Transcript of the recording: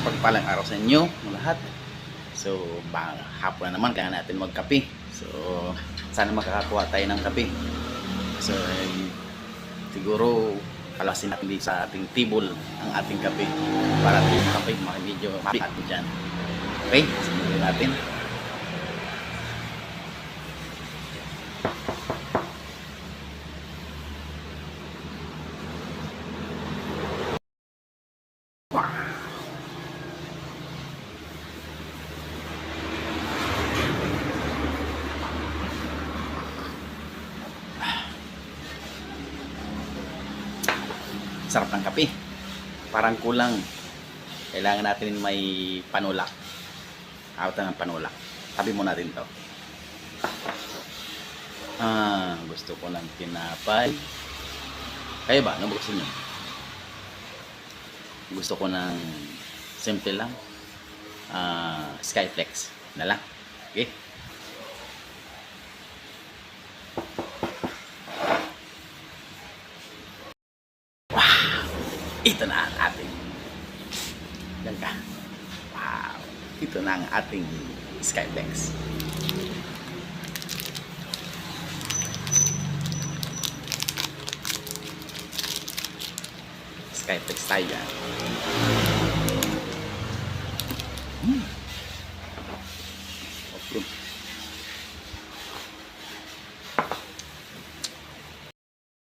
mapagpalang araw sa inyo lahat. So, hapon na naman, kaya natin magkape. So, sana makakakuha tayo ng kape. So, siguro kalasin natin dito sa ating table ang ating kape para ating kape medyo mabigat dyan. Okay, simulan natin. Sarap ng kape. Parang kulang. Kailangan natin may panulak. Awat ng panulak. Tabi mo natin to. Gusto ko ng tinapay. Kayo ba? Ano gusto nyo? Gusto ko ng simple lang. Skyflex. Na lang. Okay? Ito na ang ating yan ka. Wow. Ito na ang ating Skyflex. Skyflex tayo yan.